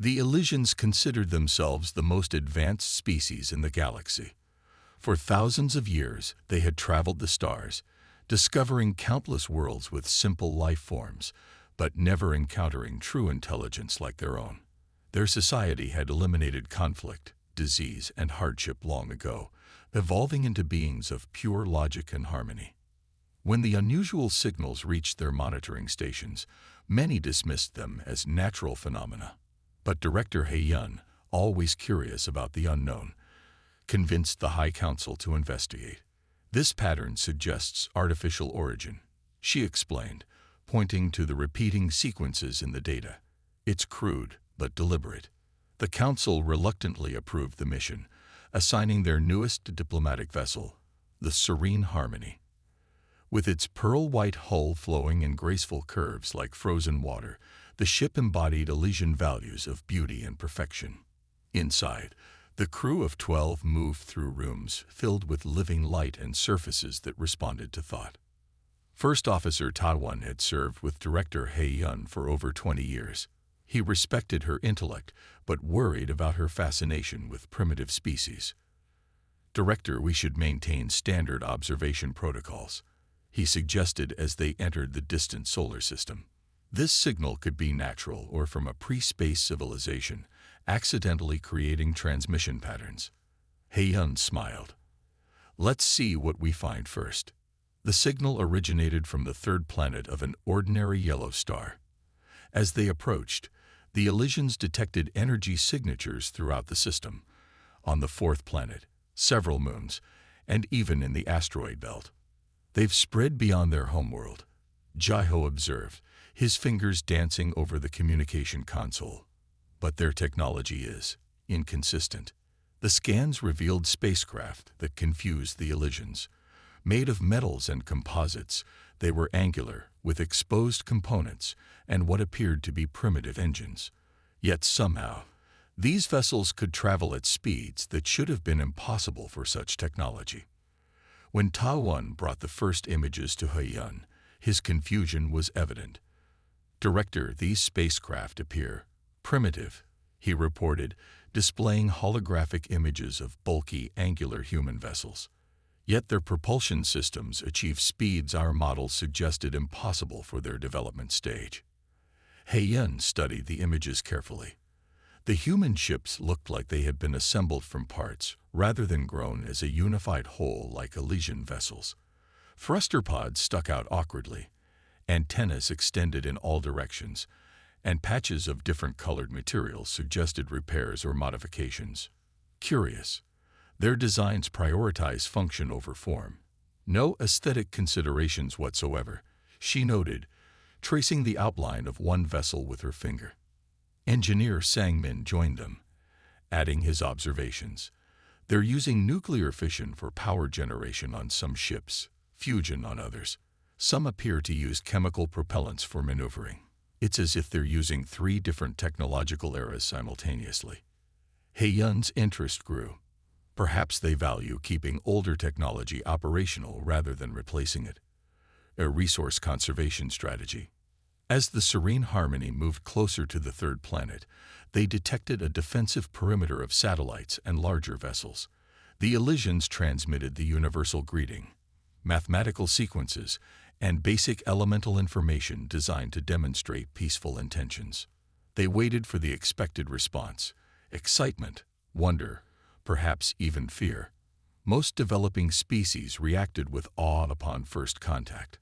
The Elysians considered themselves the most advanced species in the galaxy. For thousands of years, they had traveled the stars, discovering countless worlds with simple life forms, but never encountering true intelligence like their own. Their society had eliminated conflict, disease, and hardship long ago, evolving into beings of pure logic and harmony. When the unusual signals reached their monitoring stations, many dismissed them as natural phenomena. But Director He-yun, always curious about the unknown, convinced the High Council to investigate. This pattern suggests artificial origin, she explained, pointing to the repeating sequences in the data. It's crude, but deliberate. The Council reluctantly approved the mission, assigning their newest diplomatic vessel, the Serene Harmony. With its pearl-white hull flowing in graceful curves like frozen water, the ship embodied Elysian values of beauty and perfection. Inside, the crew of 12 moved through rooms filled with living light and surfaces that responded to thought. First Officer Ta-won had served with Director He-yun for over 20 years. He respected her intellect, but worried about her fascination with primitive species. Director, we should maintain standard observation protocols, he suggested as they entered the distant solar system. This signal could be natural or from a pre-space civilization, accidentally creating transmission patterns. He-yun smiled. Let's see what we find first. The signal originated from the third planet of an ordinary yellow star. As they approached, the Elysians detected energy signatures throughout the system, on the fourth planet, several moons, and even in the asteroid belt. They've spread beyond their homeworld, Jaiho observed, his fingers dancing over the communication console. But their technology is inconsistent. The scans revealed spacecraft that confused the Elysians. Made of metals and composites, they were angular, with exposed components and what appeared to be primitive engines. Yet somehow, these vessels could travel at speeds that should have been impossible for such technology. When Ta-won brought the first images to He-yun, his confusion was evident. Director, these spacecraft appear primitive, he reported, displaying holographic images of bulky, angular human vessels. Yet their propulsion systems achieve speeds our models suggested impossible for their development stage. He-yun studied the images carefully. The human ships looked like they had been assembled from parts, rather than grown as a unified whole like Elysian vessels. Thruster pods stuck out awkwardly, antennas extended in all directions, and patches of different colored materials suggested repairs or modifications. Curious, their designs prioritize function over form. No aesthetic considerations whatsoever, she noted, tracing the outline of one vessel with her finger. Engineer Sang-min joined them, adding his observations. They're using nuclear fission for power generation on some ships, fusion on others. Some appear to use chemical propellants for maneuvering. It's as if they're using 3 different technological eras simultaneously. He-yun's interest grew. Perhaps they value keeping older technology operational rather than replacing it. A resource conservation strategy. As the Serene Harmony moved closer to the third planet, they detected a defensive perimeter of satellites and larger vessels. The Elysians transmitted the universal greeting, mathematical sequences, and basic elemental information designed to demonstrate peaceful intentions. They waited for the expected response: excitement, wonder, perhaps even fear. Most developing species reacted with awe upon first contact.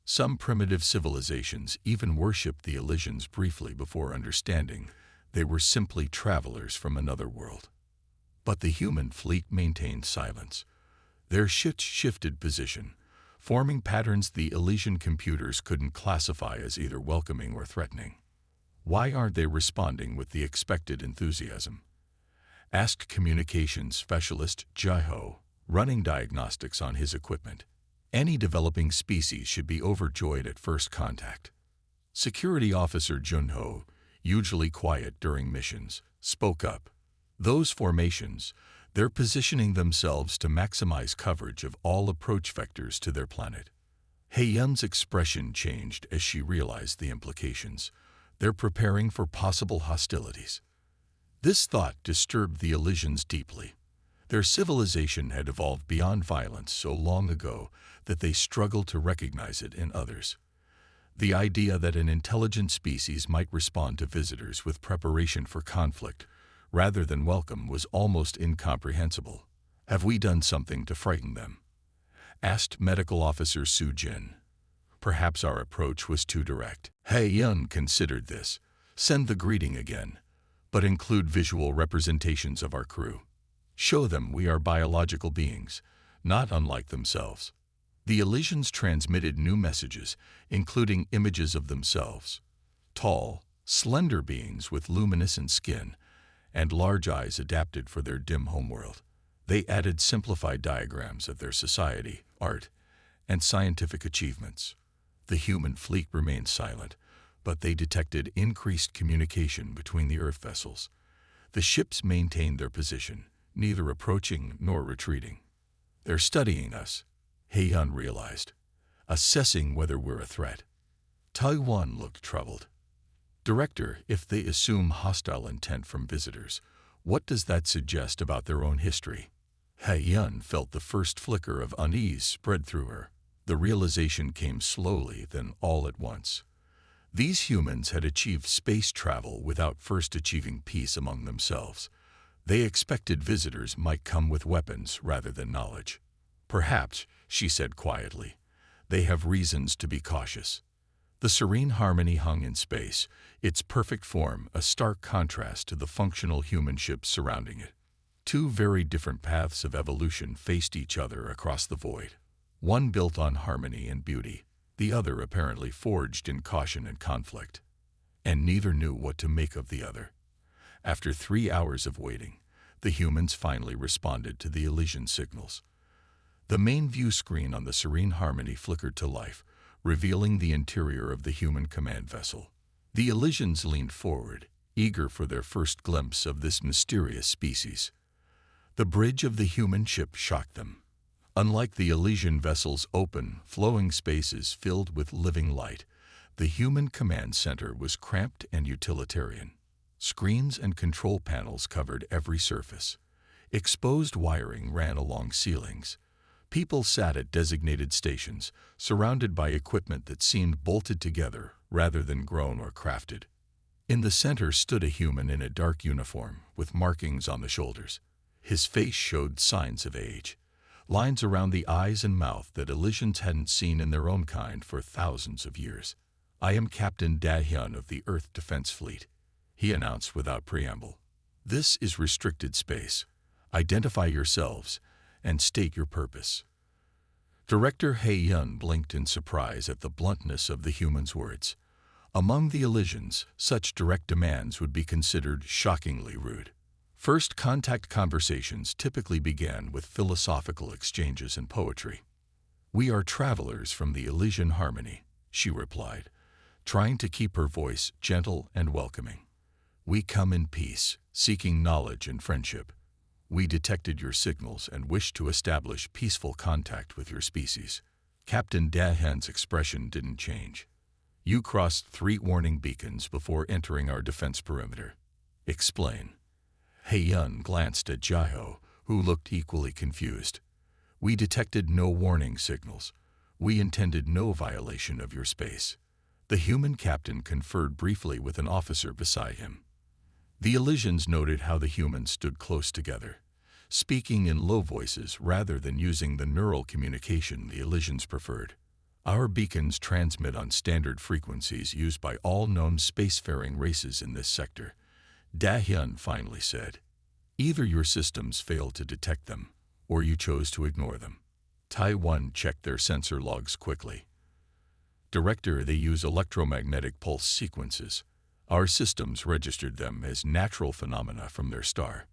Some primitive civilizations even worshipped the Elysians briefly before understanding they were simply travelers from another world. But the human fleet maintained silence. Their ships shifted position, forming patterns the Elysian computers couldn't classify as either welcoming or threatening. Why aren't they responding with the expected enthusiasm? Asked communications specialist Jaiho, running diagnostics on his equipment. Any developing species should be overjoyed at first contact. Security Officer Junho, usually quiet during missions, spoke up. Those formations, they're positioning themselves to maximize coverage of all approach vectors to their planet. He-yun's expression changed as she realized the implications. They're preparing for possible hostilities. This thought disturbed the Elysians deeply. Their civilization had evolved beyond violence so long ago that they struggled to recognize it in others. The idea that an intelligent species might respond to visitors with preparation for conflict rather than welcome was almost incomprehensible. "Have we done something to frighten them?" asked Medical Officer Su Jin. Perhaps our approach was too direct. He Yun considered this. "Send the greeting again, but include visual representations of our crew. Show them we are biological beings, not unlike themselves." The Elysians transmitted new messages, including images of themselves. Tall, slender beings with luminescent skin and large eyes adapted for their dim homeworld. They added simplified diagrams of their society, art, and scientific achievements. The human fleet remained silent, but they detected increased communication between the Earth vessels. The ships maintained their position, neither approaching nor retreating. "They're studying us," Heian realized, "assessing whether we're a threat." Taiwan looked troubled. "Director, if they assume hostile intent from visitors, what does that suggest about their own history?" Heian felt the first flicker of unease spread through her. The realization came slowly, then all at once. These humans had achieved space travel without first achieving peace among themselves. They expected visitors might come with weapons rather than knowledge. "Perhaps," she said quietly, "they have reasons to be cautious." The serene harmony hung in space, its perfect form a stark contrast to the functional human ships surrounding it. Two very different paths of evolution faced each other across the void. One built on harmony and beauty, the other apparently forged in caution and conflict. And neither knew what to make of the other. After 3 hours of waiting, the humans finally responded to the Elysian signals. The main view screen on the Serene Harmony flickered to life, revealing the interior of the human command vessel. The Elysians leaned forward, eager for their first glimpse of this mysterious species. The bridge of the human ship shocked them. Unlike the Elysian vessel's open, flowing spaces filled with living light, the human command center was cramped and utilitarian. Screens and control panels covered every surface. Exposed wiring ran along ceilings. People sat at designated stations, surrounded by equipment that seemed bolted together rather than grown or crafted. In the center stood a human in a dark uniform, with markings on the shoulders. His face showed signs of age, lines around the eyes and mouth that Elysians hadn't seen in their own kind for thousands of years. "I am Captain Da-hyun of the Earth Defense Fleet," he announced without preamble. "This is restricted space. Identify yourselves and state your purpose." Director Heian blinked in surprise at the bluntness of the human's words. Among the Elysians, such direct demands would be considered shockingly rude. First contact conversations typically began with philosophical exchanges and poetry. "We are travelers from the Elysian Harmony," she replied, trying to keep her voice gentle and welcoming. "We come in peace, seeking knowledge and friendship. We detected your signals and wish to establish peaceful contact with your species." Captain Dahan's expression didn't change. "You crossed 3 warning beacons before entering our defense perimeter. Explain." Heian glanced at Jiho, who looked equally confused. "We detected no warning signals. We intended no violation of your space." The human captain conferred briefly with an officer beside him. The Elysians noted how the humans stood close together, speaking in low voices rather than using the neural communication the Elysians preferred. "Our beacons transmit on standard frequencies used by all known spacefaring races in this sector," Da-hyun finally said. "Either your systems failed to detect them, or you chose to ignore them." Taiwan checked their sensor logs quickly. "Director, they use electromagnetic pulse sequences. Our systems registered them as natural phenomena from their star."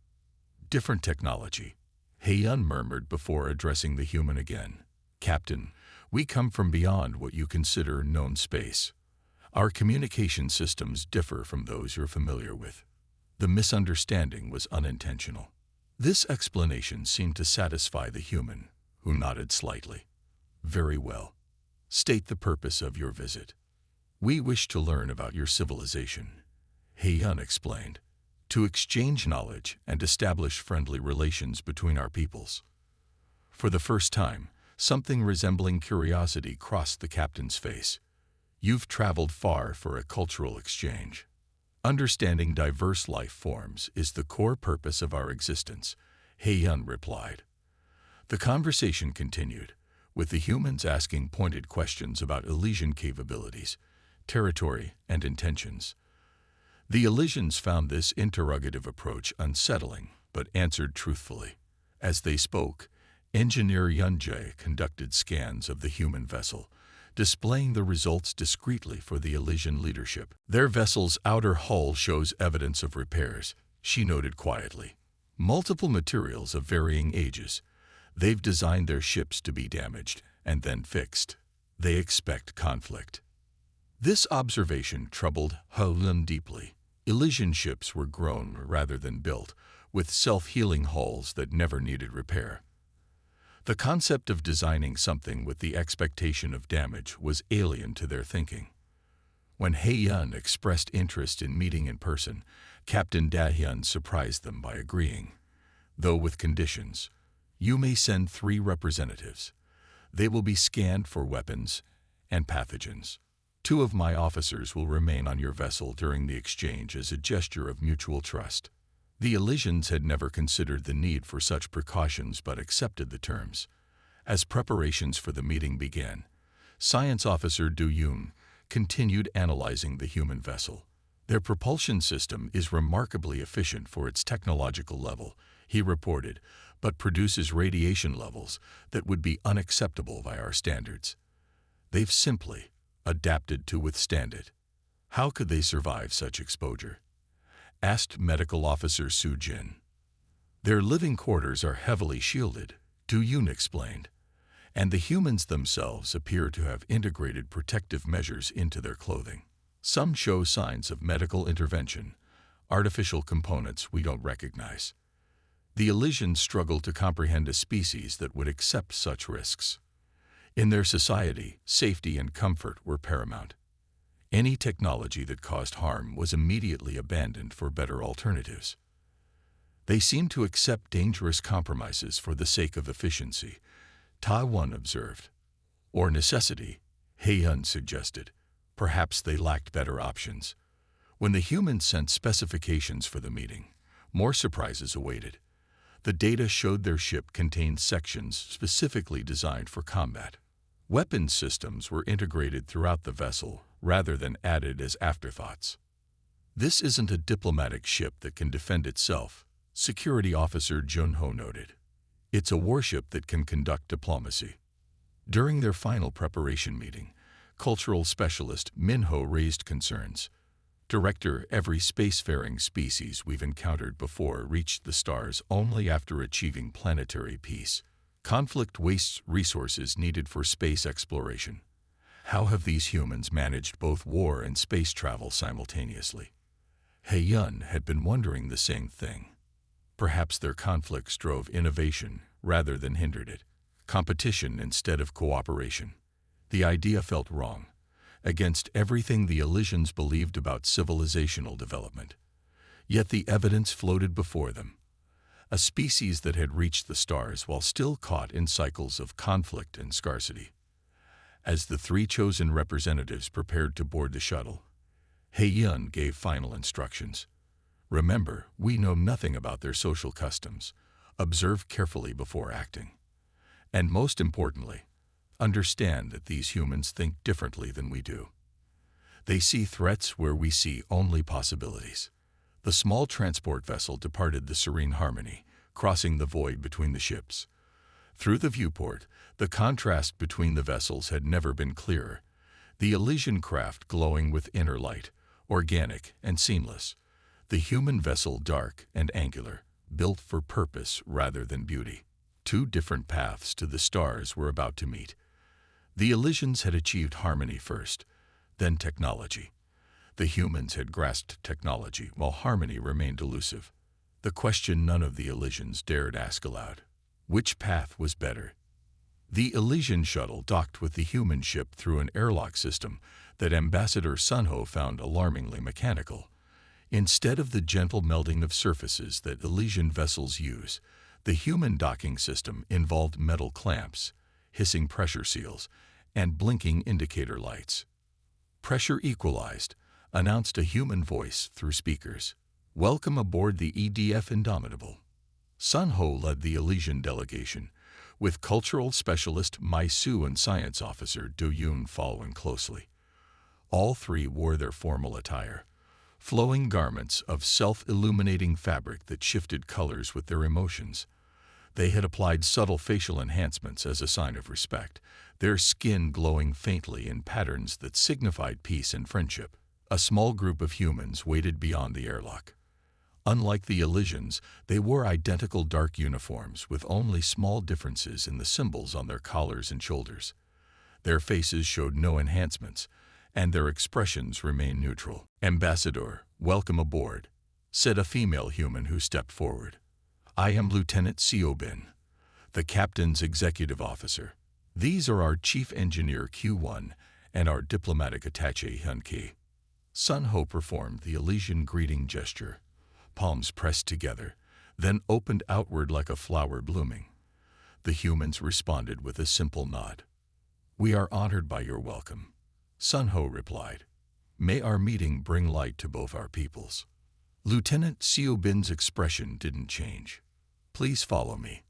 "Different technology," Heian murmured before addressing the human again. "Captain, we come from beyond what you consider known space. Our communication systems differ from those you're familiar with." The misunderstanding was unintentional. This explanation seemed to satisfy the human, who nodded slightly. "Very well. State the purpose of your visit." "We wish to learn about your civilization," Heian explained. to exchange knowledge and establish friendly relations between our peoples. For the first time, something resembling curiosity crossed the captain's face. You've traveled far for a cultural exchange. Understanding diverse life forms is the core purpose of our existence, He-Yun replied. The conversation continued, with the humans asking pointed questions about Elysian capabilities, territory, and intentions. The Elysians found this interrogative approach unsettling, but answered truthfully. As they spoke, Engineer Yunjae conducted scans of the human vessel, displaying the results discreetly for the Elysian leadership. Their vessel's outer hull shows evidence of repairs, she noted quietly. Multiple materials of varying ages. They've designed their ships to be damaged and then fixed. They expect conflict. This observation troubled He-Yun deeply. Elysian ships were grown rather than built, with self-healing hulls that never needed repair. The concept of designing something with the expectation of damage was alien to their thinking. When He-Yun expressed interest in meeting in person, Captain Da-Hyun surprised them by agreeing. Though with conditions. You may send 3 representatives. They will be scanned for weapons and pathogens. 2 of my officers will remain on your vessel during the exchange as a gesture of mutual trust. The Elysians had never considered the need for such precautions but accepted the terms. As preparations for the meeting began, Science Officer Du-Yoon continued analyzing the human vessel. Their propulsion system is remarkably efficient for its technological level, he reported, but produces radiation levels that would be unacceptable by our standards. They've simply adapted to withstand it. How could they survive such exposure? Asked Medical Officer Su-Jin. Their living quarters are heavily shielded, Du-Yoon explained, and the humans themselves appear to have integrated protective measures into their clothing. Some show signs of medical intervention, artificial components we don't recognize. The Elysians struggle to comprehend a species that would accept such risks. In their society, safety and comfort were paramount. Any technology that caused harm was immediately abandoned for better alternatives. They seem to accept dangerous compromises for the sake of efficiency, Ta-Won observed. Or necessity, He-Yun suggested. Perhaps they lacked better options. When the humans sent specifications for the meeting, more surprises awaited. The data showed their ship contained sections specifically designed for combat. Weapons systems were integrated throughout the vessel rather than added as afterthoughts. This isn't a diplomatic ship that can defend itself, Security Officer Jun-Ho noted. It's a warship that can conduct diplomacy. During their final preparation meeting, cultural specialist Min-Ho raised concerns. Director, every spacefaring species we've encountered before reached the stars only after achieving planetary peace. Conflict wastes resources needed for space exploration. How have these humans managed both war and space travel simultaneously? He-Yun had been wondering the same thing. Perhaps their conflicts drove innovation rather than hindered it, competition instead of cooperation. The idea felt wrong, against everything the Elysians believed about civilizational development. Yet the evidence floated before them. A species that had reached the stars while still caught in cycles of conflict and scarcity. As the 3 chosen representatives prepared to board the shuttle, He-Yun gave final instructions. Remember, we know nothing about their social customs. Observe carefully before acting. And most importantly, understand that these humans think differently than we do. They see threats where we see only possibilities. The small transport vessel departed the Serene Harmony, crossing the void between the ships. Through the viewport, the contrast between the vessels had never been clearer. The Elysian craft glowing with inner light, organic and seamless. The human vessel dark and angular, built for purpose rather than beauty. 2 different paths to the stars were about to meet. The Elysians had achieved harmony first, then technology. The humans had grasped technology while harmony remained elusive. The question none of the Elysians dared ask aloud. Which path was better? The Elysian shuttle docked with the human ship through an airlock system that Ambassador Sunho found alarmingly mechanical. Instead of the gentle melting of surfaces that Elysian vessels use, the human docking system involved metal clamps, hissing pressure seals, and blinking indicator lights. "Pressure equalized," announced a human voice through speakers. "Welcome aboard the EDF Indomitable." Sun Ho led the Elysian delegation, with cultural specialist Mai Su and science officer Do Yoon following closely. All three wore their formal attire, flowing garments of self-illuminating fabric that shifted colors with their emotions. They had applied subtle facial enhancements as a sign of respect, their skin glowing faintly in patterns that signified peace and friendship. A small group of humans waited beyond the airlock. Unlike the Elysians, they wore identical dark uniforms with only small differences in the symbols on their collars and shoulders. Their faces showed no enhancements, and their expressions remained neutral. "Ambassador, welcome aboard," said a female human who stepped forward. "I am Lieutenant Seobin, the captain's executive officer. These are our chief engineer Q1 and our diplomatic attaché Hyun-ki." Sun Ho performed the Elysian greeting gesture, palms pressed together, then opened outward like a flower blooming. The humans responded with a simple nod. "We are honored by your welcome," Sun Ho replied. "May our meeting bring light to both our peoples." Lieutenant Seobin's expression didn't change. "Please follow me.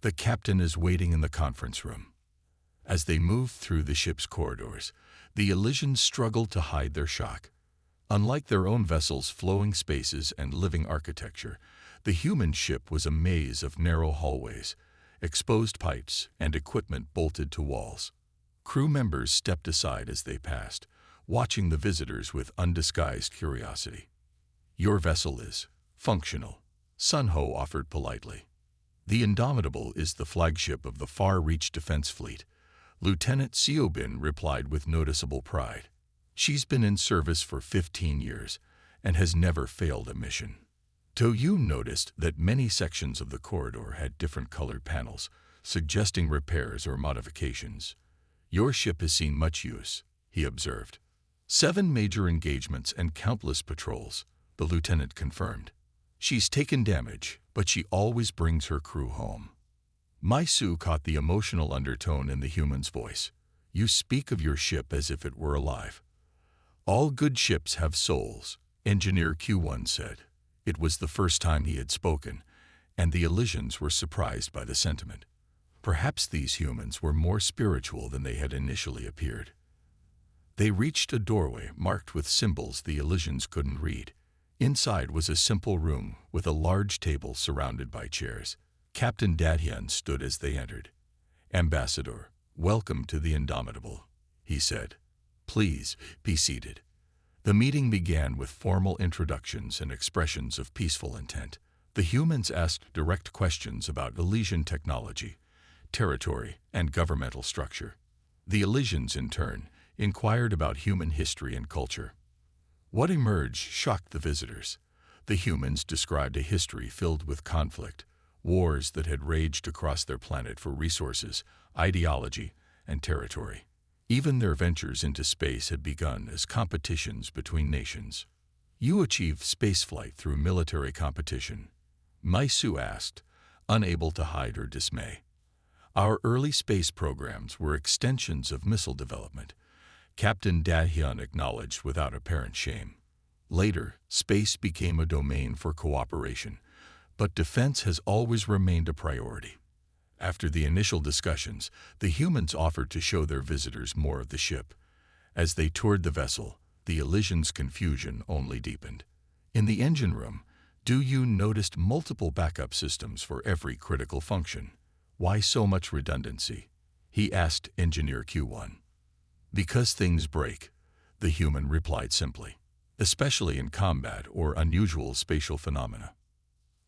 The captain is waiting in the conference room." As they moved through the ship's corridors, the Elysians struggled to hide their shock. Unlike their own vessel's flowing spaces and living architecture, the human ship was a maze of narrow hallways, exposed pipes, and equipment bolted to walls. Crew members stepped aside as they passed, watching the visitors with undisguised curiosity. "Your vessel is functional," Sun Ho offered politely. "The Indomitable is the flagship of the Far-Reach Defense Fleet," Lieutenant Seobin replied with noticeable pride. "She's been in service for 15 years and has never failed a mission." Do Yoon noticed that many sections of the corridor had different colored panels, suggesting repairs or modifications. "Your ship has seen much use," he observed. 7 major engagements and countless patrols," the lieutenant confirmed. "She's taken damage, but she always brings her crew home." Mai Su caught the emotional undertone in the human's voice. "You speak of your ship as if it were alive." "All good ships have souls," Engineer Q1 said. It was the first time he had spoken, and the Elysians were surprised by the sentiment. Perhaps these humans were more spiritual than they had initially appeared. They reached a doorway marked with symbols the Elysians couldn't read. Inside was a simple room with a large table surrounded by chairs. Captain Dadhyun stood as they entered. "Ambassador, welcome to the Indomitable," he said. "Please be seated." The meeting began with formal introductions and expressions of peaceful intent. The humans asked direct questions about Elysian technology, territory, and governmental structure. The Elysians, in turn, inquired about human history and culture. What emerged shocked the visitors. The humans described a history filled with conflict, wars that had raged across their planet for resources, ideology, and territory. Even their ventures into space had begun as competitions between nations. "You achieved spaceflight through military competition?" Mai Su asked, unable to hide her dismay. "Our early space programs were extensions of missile development," Captain Dahyun acknowledged without apparent shame. "Later, space became a domain for cooperation, but defense has always remained a priority." After the initial discussions, the humans offered to show their visitors more of the ship. As they toured the vessel, the Elysians' confusion only deepened. In the engine room, Do Yoon noticed multiple backup systems for every critical function. "Why so much redundancy?" he asked Engineer Q1. "Because things break," the human replied simply, "especially in combat or unusual spatial phenomena."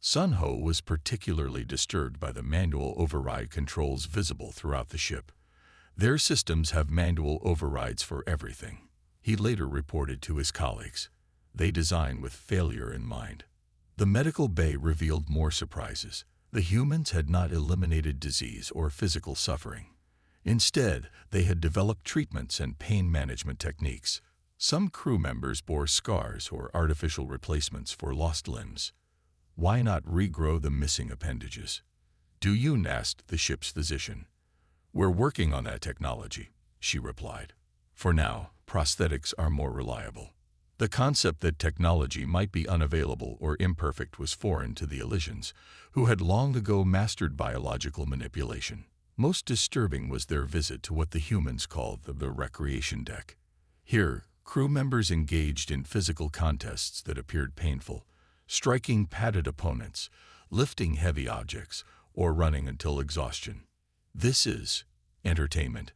Sun Ho was particularly disturbed by the manual override controls visible throughout the ship. "Their systems have manual overrides for everything," he later reported to his colleagues. "They design with failure in mind." The medical bay revealed more surprises. The humans had not eliminated disease or physical suffering. Instead, they had developed treatments and pain management techniques. Some crew members bore scars or artificial replacements for lost limbs. Why not regrow the missing appendages? Duyun asked the ship's physician. We're working on that technology, she replied. For now, prosthetics are more reliable. The concept that technology might be unavailable or imperfect was foreign to the Elysians, who had long ago mastered biological manipulation. Most disturbing was their visit to what the humans called the recreation deck. Here, crew members engaged in physical contests that appeared painful, striking padded opponents, lifting heavy objects, or running until exhaustion. This is entertainment,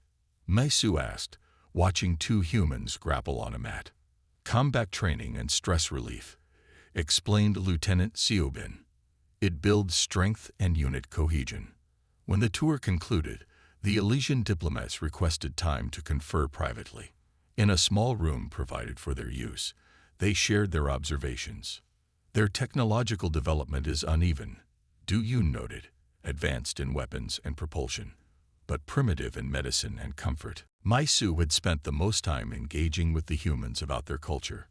Maisu asked, watching two humans grapple on a mat. Combat training and stress relief, explained Lieutenant Siobin. It builds strength and unit cohesion. When the tour concluded, the Elysian diplomats requested time to confer privately. In a small room provided for their use, they shared their observations. Their technological development is uneven, Duyun noted, advanced in weapons and propulsion, but primitive in medicine and comfort. Maisu had spent the most time engaging with the humans about their culture.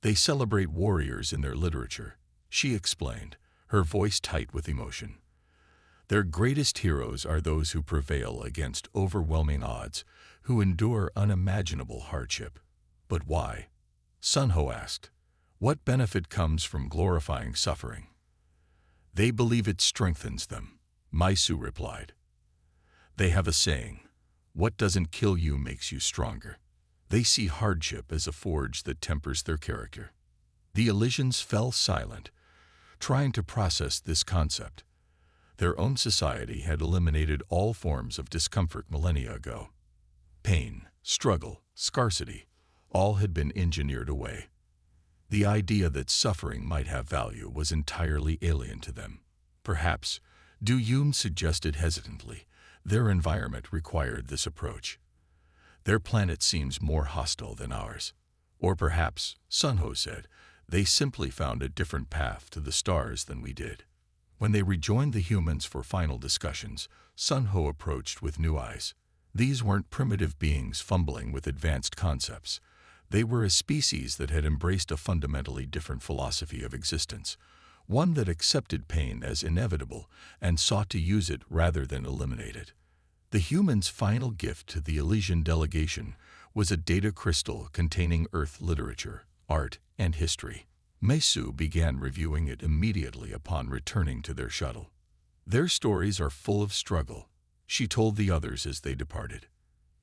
They celebrate warriors in their literature, she explained, her voice tight with emotion. Their greatest heroes are those who prevail against overwhelming odds, who endure unimaginable hardship. But why? Sunho asked. What benefit comes from glorifying suffering? They believe it strengthens them, Maisu replied. They have a saying, what doesn't kill you makes you stronger. They see hardship as a forge that tempers their character. The Elysians fell silent, trying to process this concept. Their own society had eliminated all forms of discomfort millennia ago. Pain, struggle, scarcity, all had been engineered away. The idea that suffering might have value was entirely alien to them. Perhaps, Duyun suggested hesitantly, their environment required this approach. Their planet seems more hostile than ours. Or perhaps, Sunho said, they simply found a different path to the stars than we did. When they rejoined the humans for final discussions, Sunho approached with new eyes. These weren't primitive beings fumbling with advanced concepts. They were a species that had embraced a fundamentally different philosophy of existence, one that accepted pain as inevitable and sought to use it rather than eliminate it. The humans' final gift to the Elysian delegation was a data crystal containing Earth literature, art, and history. Maisu began reviewing it immediately upon returning to their shuttle. Their stories are full of struggle, she told the others as they departed.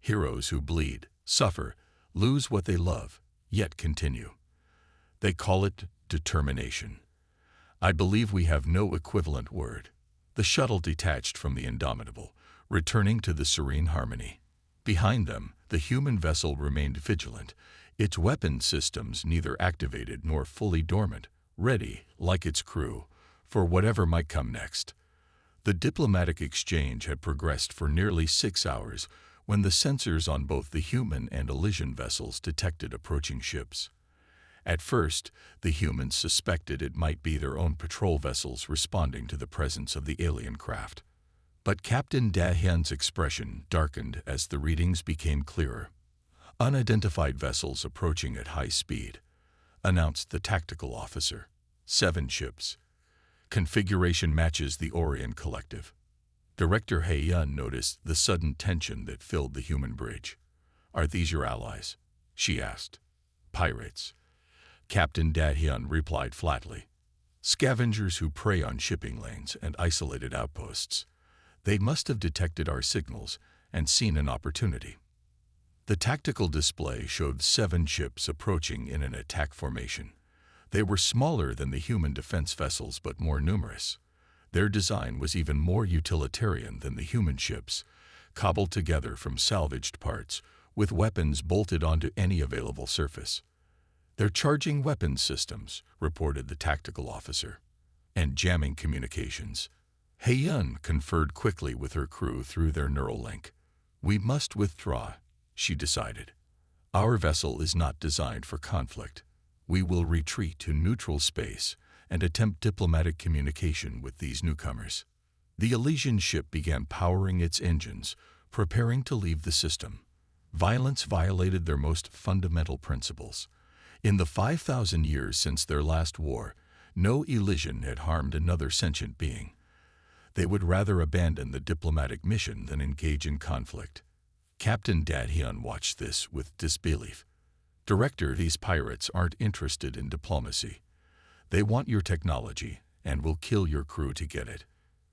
Heroes who bleed, suffer, lose what they love, yet continue. They call it determination. I believe we have no equivalent word. The shuttle detached from the Indomitable, returning to the serene harmony. Behind them, the human vessel remained vigilant, its weapon systems neither activated nor fully dormant, ready, like its crew, for whatever might come next. The diplomatic exchange had progressed for nearly 6 hours when the sensors on both the human and Elysian vessels detected approaching ships. At first, the humans suspected it might be their own patrol vessels responding to the presence of the alien craft. But Captain Dahyun's expression darkened as the readings became clearer. Unidentified vessels approaching at high speed, announced the tactical officer. 7 ships. Configuration matches the Orion Collective. Director Haeyun noticed the sudden tension that filled the human bridge. Are these your allies? She asked. Pirates. Captain Dahyun replied flatly. Scavengers who prey on shipping lanes and isolated outposts. They must have detected our signals and seen an opportunity. The tactical display showed 7 ships approaching in an attack formation. They were smaller than the human defense vessels but more numerous. Their design was even more utilitarian than the human ships, cobbled together from salvaged parts, with weapons bolted onto any available surface. They're charging weapons systems, reported the tactical officer, and jamming communications. Haeyun conferred quickly with her crew through their neural link. We must withdraw, she decided. Our vessel is not designed for conflict. We will retreat to neutral space and attempt diplomatic communication with these newcomers. The Elysian ship began powering its engines, preparing to leave the system. Violence violated their most fundamental principles. In the 5,000 years since their last war, no Elysian had harmed another sentient being. They would rather abandon the diplomatic mission than engage in conflict. Captain Dadhyun watched this with disbelief. Director, these pirates aren't interested in diplomacy. They want your technology and will kill your crew to get it.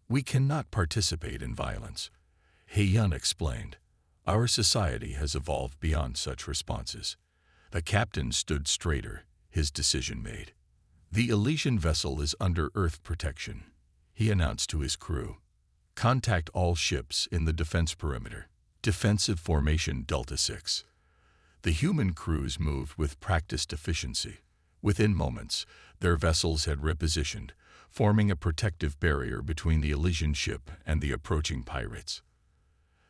We cannot participate in violence. Hyun explained. Our society has evolved beyond such responses. The captain stood straighter, his decision made. The Elysian vessel is under Earth protection, he announced to his crew. Contact all ships in the defense perimeter. Defensive formation Delta 6. The human crews moved with practiced efficiency. Within moments, their vessels had repositioned, forming a protective barrier between the Elysian ship and the approaching pirates.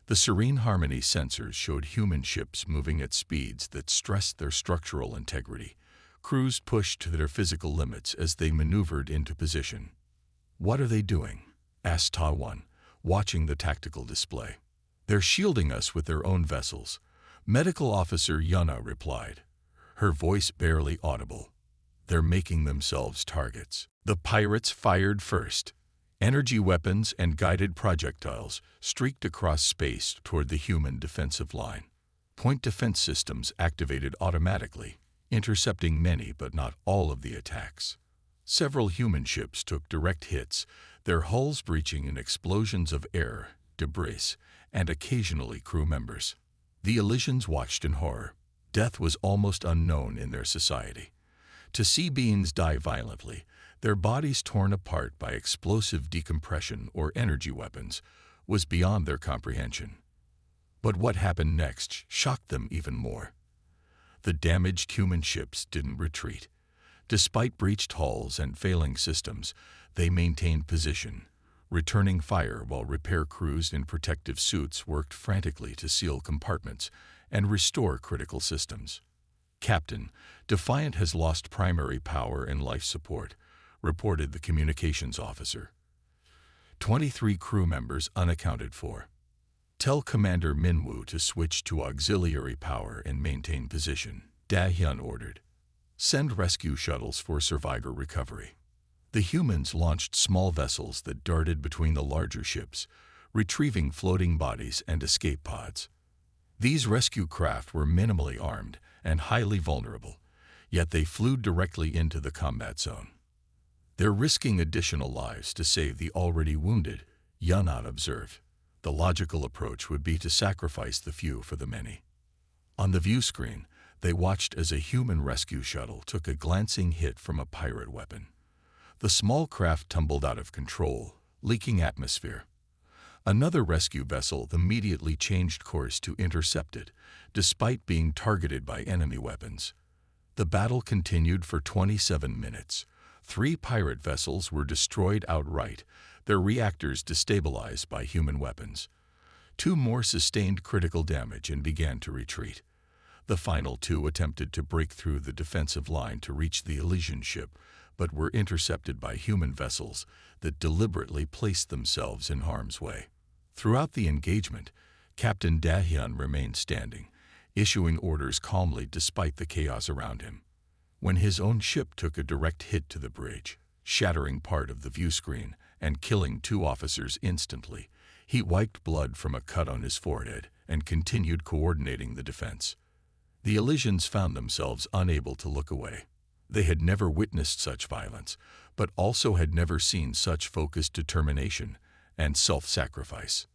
The Serene Harmony sensors showed human ships moving at speeds that stressed their structural integrity. Crews pushed to their physical limits as they maneuvered into position. What are they doing? Asked Ta-1, watching the tactical display. They're shielding us with their own vessels, Medical Officer Yuna replied, her voice barely audible. They're making themselves targets. The pirates fired first. Energy weapons and guided projectiles streaked across space toward the human defensive line. Point defense systems activated automatically, intercepting many but not all of the attacks. Several human ships took direct hits, their hulls breaching in explosions of air, debris, and occasionally crew members. The Elysians watched in horror. Death was almost unknown in their society. To see beings die violently, their bodies torn apart by explosive decompression or energy weapons, was beyond their comprehension. But what happened next shocked them even more. The damaged human ships didn't retreat. Despite breached hulls and failing systems, they maintained position, returning fire while repair crews in protective suits worked frantically to seal compartments and restore critical systems. Captain, Defiant has lost primary power and life support, reported the communications officer. 23 crew members unaccounted for. Tell Commander Minwoo to switch to auxiliary power and maintain position, Da-hyun ordered. Send rescue shuttles for survivor recovery. The humans launched small vessels that darted between the larger ships, retrieving floating bodies and escape pods. These rescue craft were minimally armed and highly vulnerable, yet they flew directly into the combat zone. They're risking additional lives to save the already wounded, Yunat observed. The logical approach would be to sacrifice the few for the many. On the view screen, they watched as a human rescue shuttle took a glancing hit from a pirate weapon. The small craft tumbled out of control, leaking atmosphere. Another rescue vessel immediately changed course to intercept it, despite being targeted by enemy weapons. The battle continued for 27 minutes. 3 pirate vessels were destroyed outright, their reactors destabilized by human weapons. 2 more sustained critical damage and began to retreat. The final 2 attempted to break through the defensive line to reach the Elysian ship, but were intercepted by human vessels that deliberately placed themselves in harm's way. Throughout the engagement, Captain Da-hyun remained standing, issuing orders calmly despite the chaos around him. When his own ship took a direct hit to the bridge, shattering part of the view screen and killing 2 officers instantly, he wiped blood from a cut on his forehead and continued coordinating the defense. The Elysians found themselves unable to look away. They had never witnessed such violence, but also had never seen such focused determination and self-sacrifice.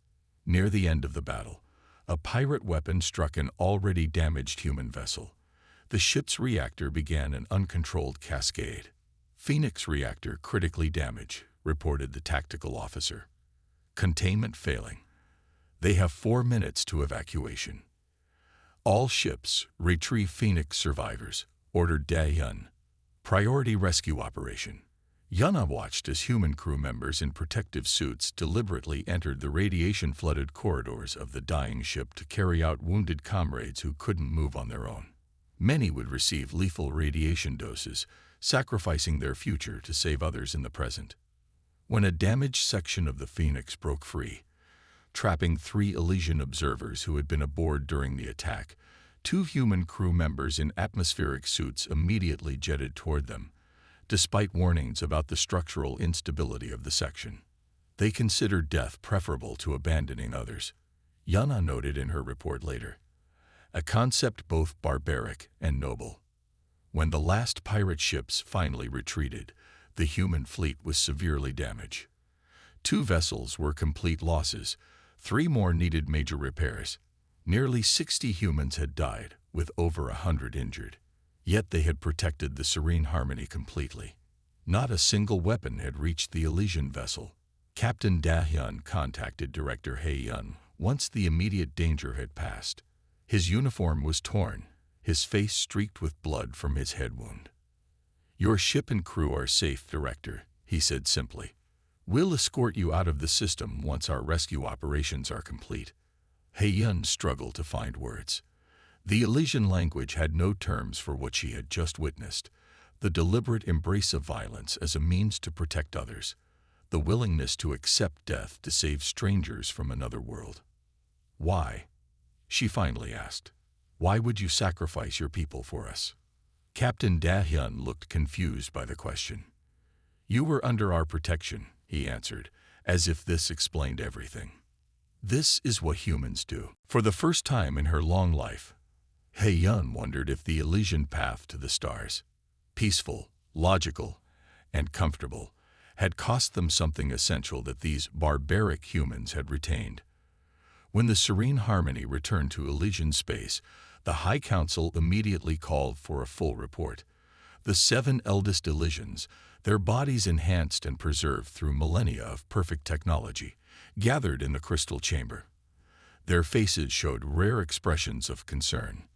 Near the end of the battle, a pirate weapon struck an already damaged human vessel. The ship's reactor began an uncontrolled cascade. Phoenix reactor critically damaged, reported the tactical officer. Containment failing. They have 4 minutes to evacuation. All ships retrieve Phoenix survivors, ordered Da-hyun. Priority rescue operation. Yuna watched as human crew members in protective suits deliberately entered the radiation-flooded corridors of the dying ship to carry out wounded comrades who couldn't move on their own. Many would receive lethal radiation doses, sacrificing their future to save others in the present. When a damaged section of the Phoenix broke free, trapping 3 Elysian observers who had been aboard during the attack. 2 human crew members in atmospheric suits immediately jetted toward them, despite warnings about the structural instability of the section. They considered death preferable to abandoning others, Yana noted in her report later, a concept both barbaric and noble. When the last pirate ships finally retreated, the human fleet was severely damaged. 2 vessels were complete losses, 3 more needed major repairs. Nearly 60 humans had died, with over 100 injured. Yet they had protected the Serene Harmony completely. Not a single weapon had reached the Elysian vessel. Captain Da-hyun contacted Director Hae-yun once the immediate danger had passed. His uniform was torn, his face streaked with blood from his head wound. "Your ship and crew are safe, Director," he said simply. "We'll escort you out of the system once our rescue operations are complete." Hae-yun struggled to find words. The Elysian language had no terms for what she had just witnessed. The deliberate embrace of violence as a means to protect others. The willingness to accept death to save strangers from another world. "Why?" she finally asked. "Why would you sacrifice your people for us?" Captain Da-hyun looked confused by the question. "You were under our protection," he answered, as if this explained everything. This is what humans do. For the first time in her long life, Hae-yun wondered if the Elysian path to the stars, peaceful, logical, and comfortable, had cost them something essential that these barbaric humans had retained. When the Serene Harmony returned to Elysian space, the High Council immediately called for a full report. The 7 eldest Elysians, their bodies enhanced and preserved through millennia of perfect technology, gathered in the crystal chamber. Their faces showed rare expressions of concern.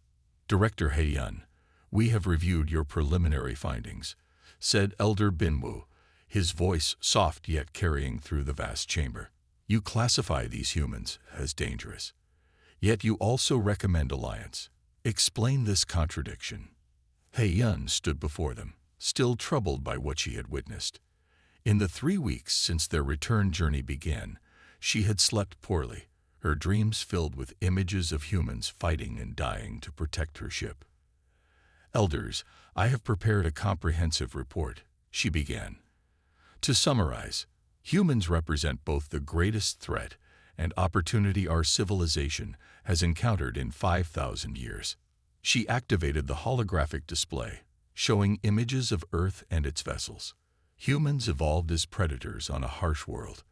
"Director Hae-yun, we have reviewed your preliminary findings," said Elder Binwoo, his voice soft yet carrying through the vast chamber. "You classify these humans as dangerous, yet you also recommend alliance. Explain this contradiction." Hae-yun stood before them, still troubled by what she had witnessed. In the 3 weeks since their return journey began, she had slept poorly, her dreams filled with images of humans fighting and dying to protect her ship. "Elders, I have prepared a comprehensive report," she began. "To summarize, humans represent both the greatest threat and opportunity our civilization has encountered in 5,000 years. She activated the holographic display, showing images of Earth and its vessels. Humans evolved as predators on a harsh world.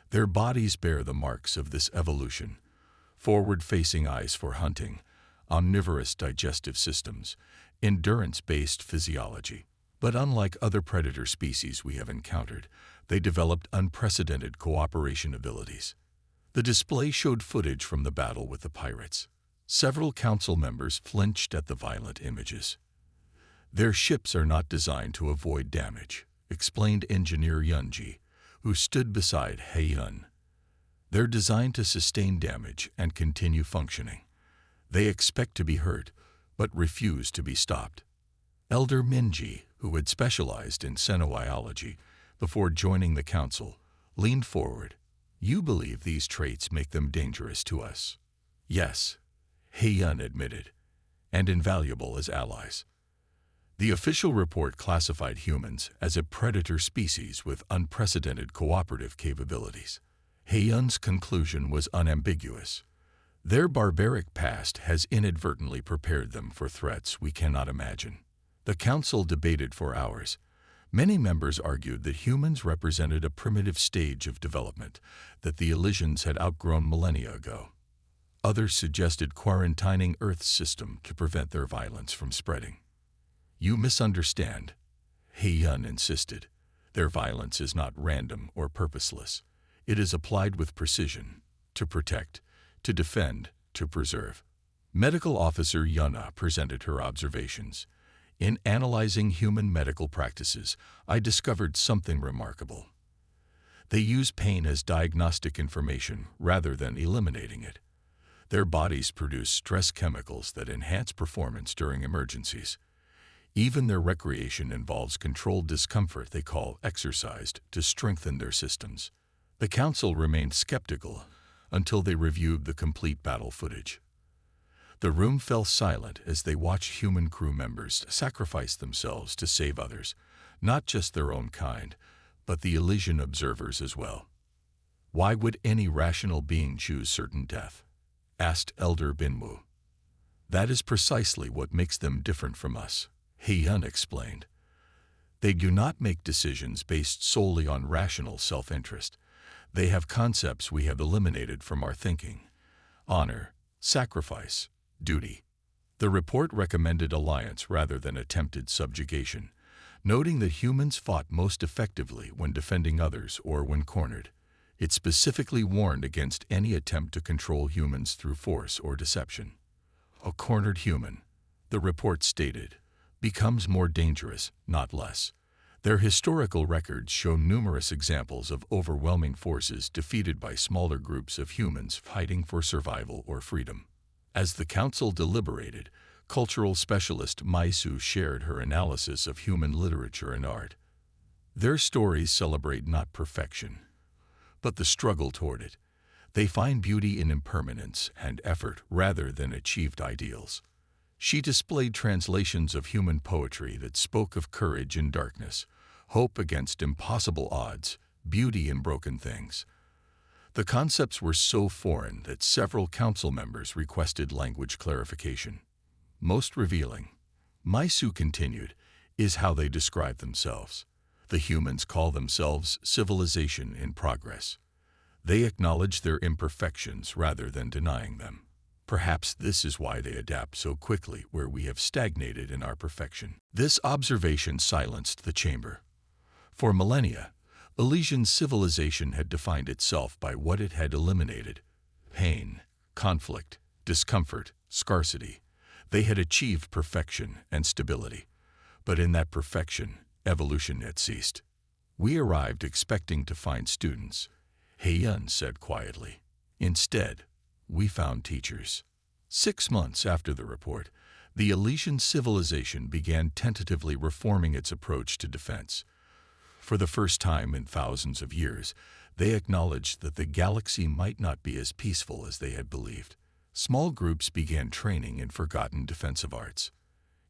Their bodies bear the marks of this evolution: forward-facing eyes for hunting, omnivorous digestive systems, endurance-based physiology. But unlike other predator species we have encountered, they developed unprecedented cooperation abilities. The display showed footage from the battle with the pirates. Several council members flinched at the violent images. "Their ships are not designed to avoid damage," explained Engineer Yunji, who stood beside Hae-yun. "They're designed to sustain damage and continue functioning. They expect to be hurt, but refuse to be stopped." Elder Minji, who had specialized in xenobiology before joining the council, leaned forward. "You believe these traits make them dangerous to us?" "Yes," Hae-yun admitted, "and invaluable as allies." The official report classified humans as a predator species with unprecedented cooperative capabilities. Hae-yun's conclusion was unambiguous. Their barbaric past has inadvertently prepared them for threats we cannot imagine. The council debated for hours. Many members argued that humans represented a primitive stage of development, that the Elysians had outgrown millennia ago. Others suggested quarantining Earth's system to prevent their violence from spreading. "You misunderstand," Hae-yun insisted. "Their violence is not random or purposeless. It is applied with precision, to protect, to defend, to preserve." Medical Officer Yuna presented her observations. "In analyzing human medical practices, I discovered something remarkable. They use pain as diagnostic information rather than eliminating it. Their bodies produce stress chemicals that enhance performance during emergencies. Even their recreation involves controlled discomfort they call exercise to strengthen their systems." The council remained skeptical, until they reviewed the complete battle footage. The room fell silent as they watched human crew members sacrifice themselves to save others, not just their own kind, but the Elysian observers as well. "Why would any rational being choose certain death?" asked Elder Binmu. "That is precisely what makes them different from us," He-Yun explained. "They do not make decisions based solely on rational self-interest. They have concepts we have eliminated from our thinking: honor, sacrifice, duty." The report recommended alliance rather than attempted subjugation, noting that humans fought most effectively when defending others or when cornered. It specifically warned against any attempt to control humans through force or deception. "A cornered human," the report stated, "becomes more dangerous, not less." Their historical records show numerous examples of overwhelming forces defeated by smaller groups of humans fighting for survival or freedom. As the council deliberated, cultural specialist Maisu shared her analysis of human literature and art. Their stories celebrate not perfection, but the struggle toward it. They find beauty in impermanence and effort rather than achieved ideals. She displayed translations of human poetry that spoke of courage in darkness, hope against impossible odds, beauty in broken things. The concepts were so foreign that several council members requested language clarification. "Most revealing," Maisu continued, "is how they describe themselves. The humans call themselves civilization in progress. They acknowledge their imperfections rather than denying them. Perhaps this is why they adapt so quickly where we have stagnated in our perfection." This observation silenced the chamber. For millennia, Elysian civilization had defined itself by what it had eliminated: pain, conflict, discomfort, scarcity. They had achieved perfection and stability. But in that perfection, evolution had ceased. "We arrived expecting to find students," He-Yun said quietly. "Instead, we found teachers." 6 months after the report, the Elysian civilization began tentatively reforming its approach to defense. For the first time in thousands of years, they acknowledged that the galaxy might not be as peaceful as they had believed. Small groups began training in forgotten defensive arts.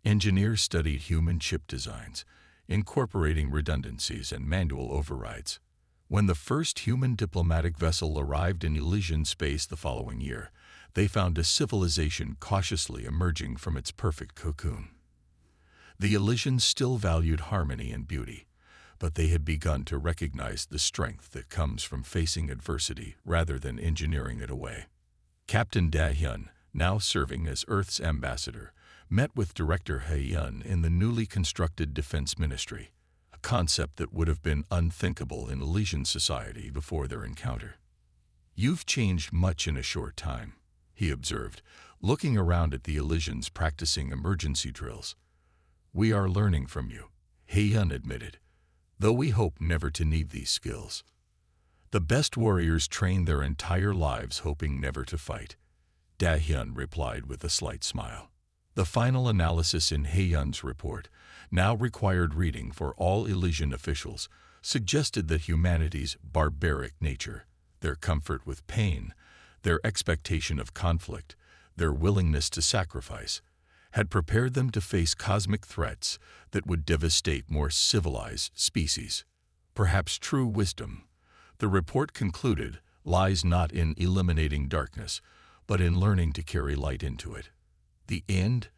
Engineers studied human chip designs, incorporating redundancies and manual overrides. When the first human diplomatic vessel arrived in Elysian space the following year, they found a civilization cautiously emerging from its perfect cocoon. The Elysians still valued harmony and beauty, but they had begun to recognize the strength that comes from facing adversity rather than engineering it away. Captain Da-hyun, now serving as Earth's ambassador, met with Director He-Yun in the newly constructed Defense Ministry, a concept that would have been unthinkable in Elysian society before their encounter. "You've changed much in a short time," he observed, looking around at the Elysians practicing emergency drills. "We are learning from you," He-Yun admitted, "though we hope never to need these skills." "The best warriors train their entire lives hoping never to fight," Da-hyun replied with a slight smile. The final analysis in He-Yun's report, now required reading for all Elysian officials, suggested that humanity's barbaric nature, their comfort with pain, their expectation of conflict, their willingness to sacrifice, had prepared them to face cosmic threats that would devastate more civilized species. Perhaps true wisdom, the report concluded, lies not in eliminating darkness, but in learning to carry light into it. The end